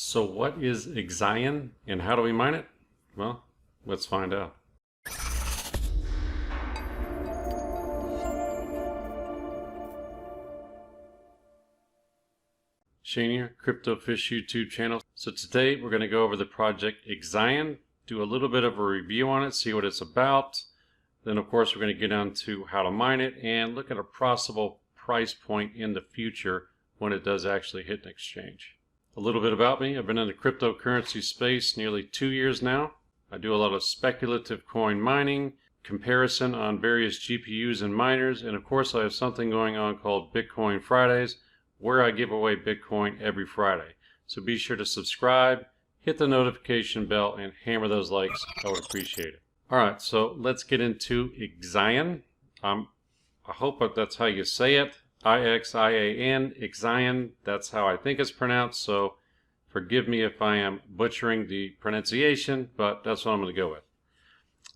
So what is Ixian and how do we mine it? Well, let's find out. Shane here, CryptoFish YouTube channel. So today we're going to go over the project Ixian, do a little bit of a review on it, see what it's about. Then of course we're going to get on to how to mine it and look at a possible price point in the future when it does actually hit an exchange. A little bit about me. I've been in the cryptocurrency space nearly 2 years now. I do a lot of speculative coin mining, comparison on various GPUs and miners, and of course I have something going on called Bitcoin Fridays, where I give away Bitcoin every Friday. So be sure to subscribe, hit the notification bell, and hammer those likes. I would appreciate it. Alright, so let's get into Ixian. I hope that's how you say it. I-X-I-A-N, Ixian. That's how I think it's pronounced, so forgive me if I am butchering the pronunciation, but that's what I'm going to go with.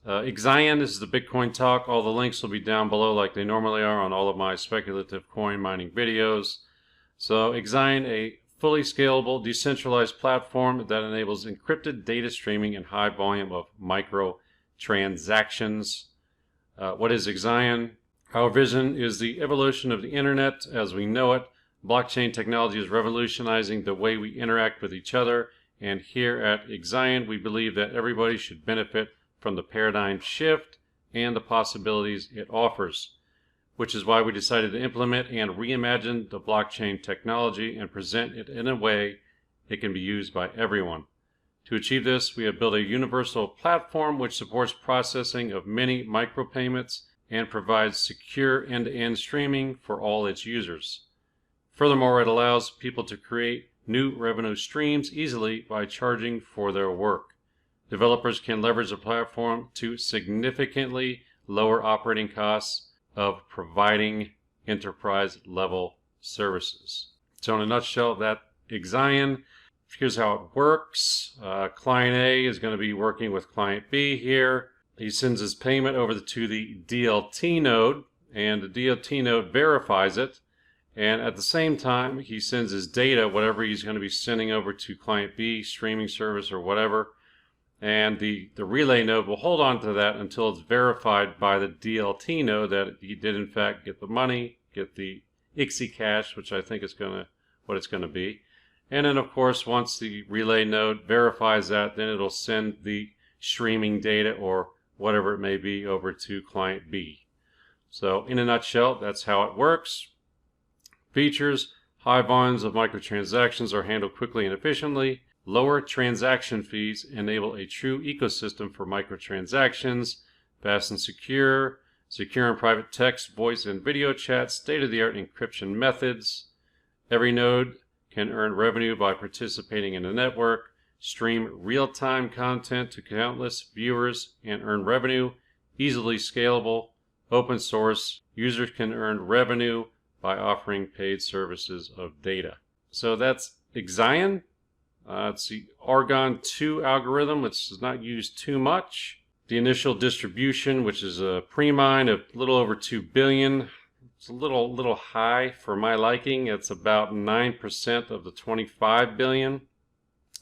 Ixian is the Bitcoin talk. All the links will be down below like they normally are on all of my speculative coin mining videos. So Ixian, a fully scalable, decentralized platform that enables encrypted data streaming and high volume of micro transactions. What is Ixian? Our vision is the evolution of the internet as we know it. Blockchain technology is revolutionizing the way we interact with each other, and here at Ixian we believe that everybody should benefit from the paradigm shift and the possibilities it offers, which is why we decided to implement and reimagine the blockchain technology and present it in a way it can be used by everyone. To achieve this, we have built a universal platform which supports processing of many micropayments and provides secure end-to-end streaming for all its users. Furthermore, it allows people to create new revenue streams easily by charging for their work. Developers can leverage the platform to significantly lower operating costs of providing enterprise-level services. So in a nutshell, that Ixian, here's how it works. Client A is going to be working with Client B here. He sends his payment over to the DLT node, and the DLT node verifies it. And at the same time, he sends his data, whatever he's going to be sending over to Client B, streaming service or whatever. And the relay node will hold on to that until it's verified by the DLT node that he did in fact get the money, get the Ixie cash, which I think is what it's going to be. And then of course, once the relay node verifies that, then it'll send the streaming data or whatever it may be over to Client B. So in a nutshell, that's how it works. Features: high volumes of microtransactions are handled quickly and efficiently. Lower transaction fees enable a true ecosystem for microtransactions. Fast and secure. Secure and private text, voice, and video chat. State-of-the-art encryption methods. Every node can earn revenue by participating in the network. Stream real-time content to countless viewers and earn revenue. Easily scalable. Open source. Users can earn revenue by offering paid services of data. So that's Ixian. It's the Argon2 algorithm, which is not used too much. The initial distribution, which is a pre-mine of a little over 2 billion. It's a little high for my liking. It's about 9% of the 25 billion.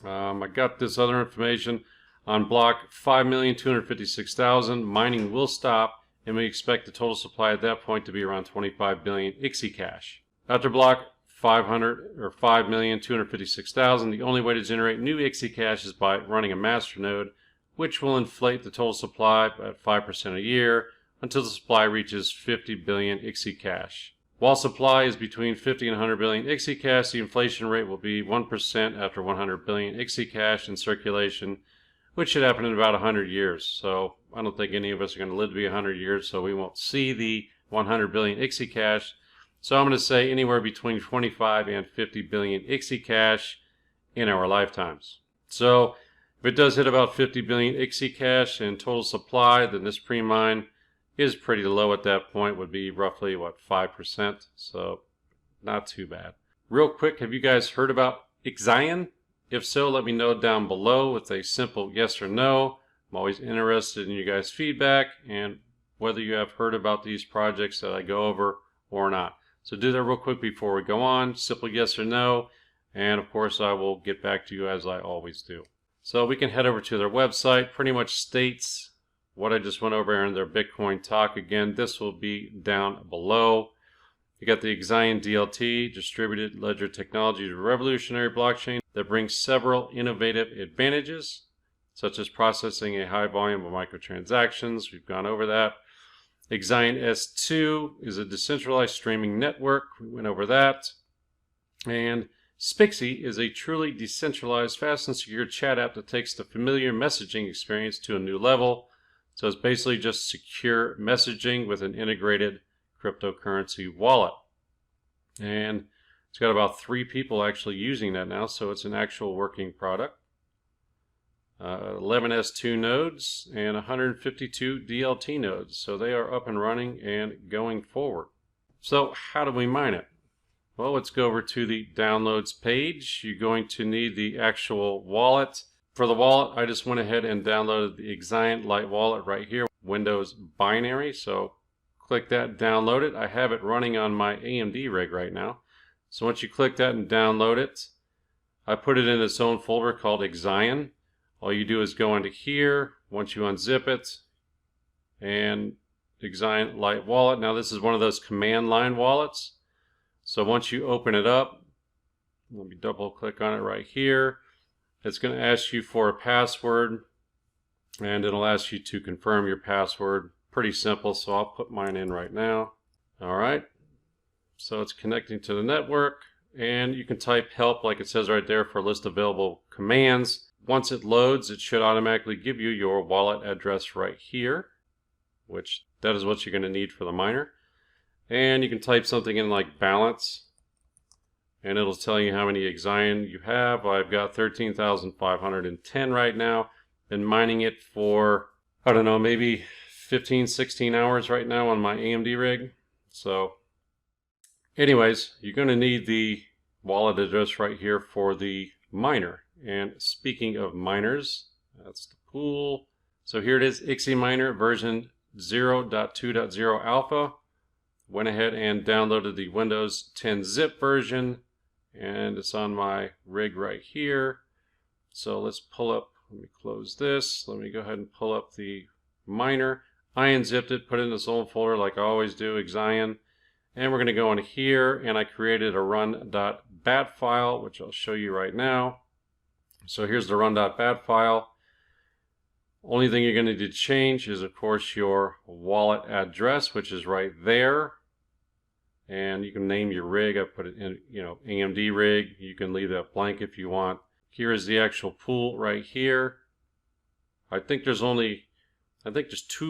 I got this other information on block 5,256,000. Mining will stop, and we expect the total supply at that point to be around 25 billion Ixie cash. After block 5,256,000, the only way to generate new Ixie cash is by running a master node, which will inflate the total supply at 5% a year until the supply reaches 50 billion Ixie cash. While supply is between 50 and 100 billion Ixie cash, the inflation rate will be 1% after 100 billion Ixie cash in circulation, which should happen in about 100 years. So I don't think any of us are going to live to be 100 years, so we won't see the 100 billion Ixie cash. So I'm going to say anywhere between 25 and 50 billion Ixie cash in our lifetimes. So if it does hit about 50 billion Ixie cash in total supply, then this pre-mine is pretty low at that point, would be roughly, what, 5%? So not too bad. Real quick, have you guys heard about Ixian? If so, let me know down below with a simple yes or no. I'm always interested in you guys' feedback and whether you have heard about these projects that I go over or not. So do that real quick before we go on. Simple yes or no. And of course, I will get back to you as I always do. So we can head over to their website. Pretty much states what I just went over here in their Bitcoin talk. Again, this will be down below. You got the Ixian DLT, Distributed Ledger Technology, a revolutionary blockchain that brings several innovative advantages, such as processing a high volume of microtransactions. We've gone over that. Ixian S2 is a decentralized streaming network. We went over that. And Spixie is a truly decentralized, fast and secure chat app that takes the familiar messaging experience to a new level. So it's basically just secure messaging with an integrated cryptocurrency wallet. And it's got about 3 people actually using that now, so it's an actual working product. 11 S2 nodes and 152 DLT nodes. So they are up and running and going forward. So how do we mine it? Well, let's go over to the downloads page. You're going to need the actual wallet. For the wallet, I just went ahead and downloaded the Ixian Lite wallet right here, Windows binary. So click that, download it. I have it running on my AMD rig right now. So once you click that and download it, I put it in its own folder called Ixian. All you do is go into here, once you unzip it, and Ixian Lite wallet. Now this is one of those command line wallets. So once you open it up, let me double click on it right here. It's going to ask you for a password, and it'll ask you to confirm your password. Pretty simple, so I'll put mine in right now. All right, so it's connecting to the network, and you can type help like it says right there for a list of available commands. Once it loads, it should automatically give you your wallet address right here, which that is what you're going to need for the miner. And you can type something in like balance, and it'll tell you how many Ixian you have. I've got 13,510 right now. Been mining it for, I don't know, maybe 15, 16 hours right now on my AMD rig. So anyways, you're going to need the wallet address right here for the miner. And speaking of miners, that's the pool. So here it is, Ixian Miner version 0.2.0 alpha. Went ahead and downloaded the Windows 10 zip version, and it's on my rig right here. So let's pull up, let me close this. Let me go ahead and pull up the miner. I unzipped it, put it in this old folder like I always do, Ixian. And we're going to go in here, and I created a run.bat file, which I'll show you right now. So here's the run.bat file. Only thing you're going to need to change is, of course, your wallet address, which is right there. And you can name your rig. I put it in, AMD rig. You can leave that blank if you want. Here is the actual pool right here. I think there's 2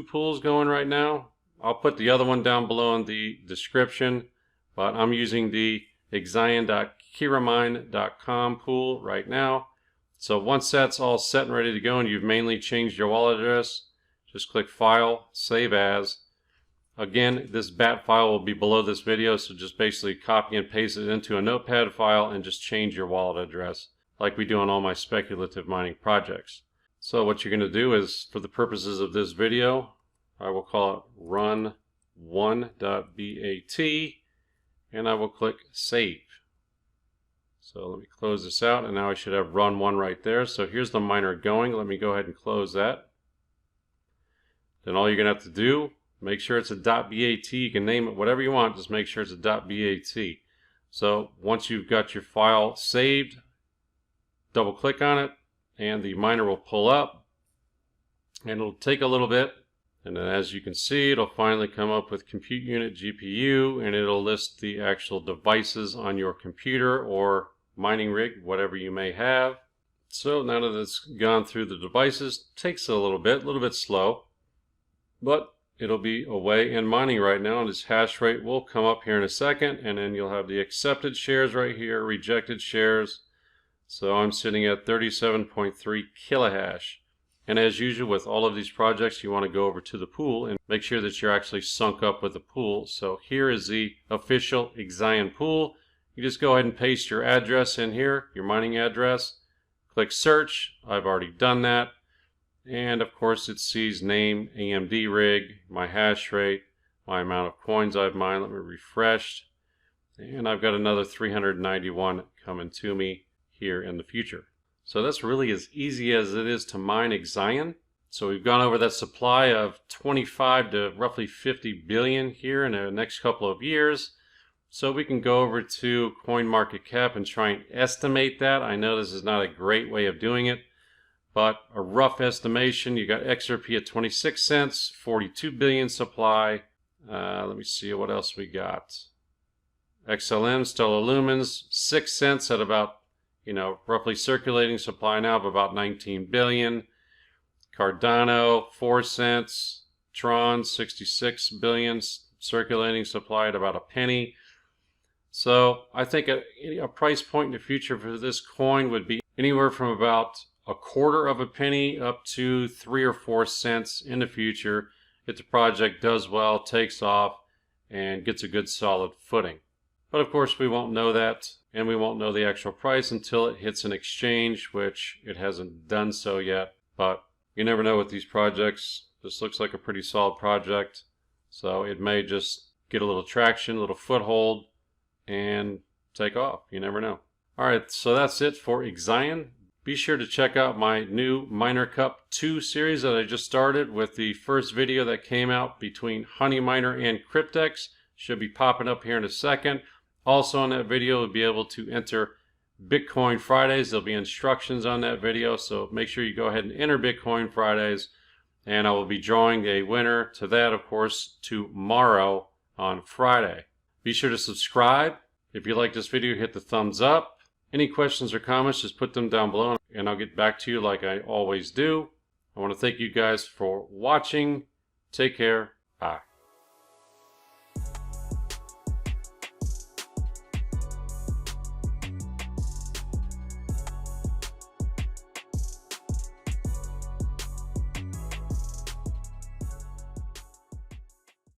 pools going right now. I'll put the other one down below in the description, but I'm using the Ixian.kiramine.com pool right now. So once that's all set and ready to go and you've mainly changed your wallet address, just click File, Save As. Again, this bat file will be below this video, so just basically copy and paste it into a notepad file and just change your wallet address like we do on all my speculative mining projects. So what you're going to do is, for the purposes of this video, I will call it run1.bat, and I will click Save. So let me close this out, and now I should have run 1 right there. So here's the miner going. Let me go ahead and close that. Then all you're going to have to do, make sure it's a .bat. You can name it whatever you want, just make sure it's a .bat. So once you've got your file saved, double click on it, and the miner will pull up, and it'll take a little bit. And then as you can see, it'll finally come up with compute unit GPU, and it'll list the actual devices on your computer or mining rig, whatever you may have. So now that it's gone through the devices, takes a little bit slow, but it'll be away and mining right now, and its hash rate will come up here in a second, and then you'll have the accepted shares right here, rejected shares. So I'm sitting at 37.3 kilohash. And as usual with all of these projects, you want to go over to the pool and make sure that you're actually sunk up with the pool. So here is the official Ixian pool. You just go ahead and paste your address in here, your mining address. Click search. I've already done that. And of course it sees name, AMD rig, my hash rate, my amount of coins I've mined. Let me refresh. And I've got another 391 coming to me here in the future. So that's really as easy as it is to mine Ixian. So we've gone over that supply of 25 to roughly 50 billion here in the next couple of years. So we can go over to CoinMarketCap and try and estimate that. I know this is not a great way of doing it, but a rough estimation, you got XRP at 26 cents, 42 billion supply. Let me see what else we got. XLM, Stellar Lumens, 6 cents at about, roughly circulating supply now of about 19 billion. Cardano, 4 cents. Tron, 66 billion, circulating supply at about a penny. So I think a price point in the future for this coin would be anywhere from about a quarter of a penny up to 3 or 4 cents in the future if the project does well, takes off, and gets a good solid footing. But of course we won't know that, and we won't know the actual price until it hits an exchange, which it hasn't done so yet. But you never know with these projects. This looks like a pretty solid project, so it may just get a little traction, a little foothold, and take off. You never know. Alright, so that's it for Ixian. Be sure to check out my new Miner Cup 2 series that I just started with the first video that came out between Honey Miner and Cryptex. Should be popping up here in a second. Also on that video, you'll be able to enter Bitcoin Fridays. There'll be instructions on that video, so make sure you go ahead and enter Bitcoin Fridays. And I will be drawing a winner to that, of course, tomorrow on Friday. Be sure to subscribe. If you like this video, hit the thumbs up. Any questions or comments, just put them down below and I'll get back to you like I always do. I want to thank you guys for watching. Take care. Bye.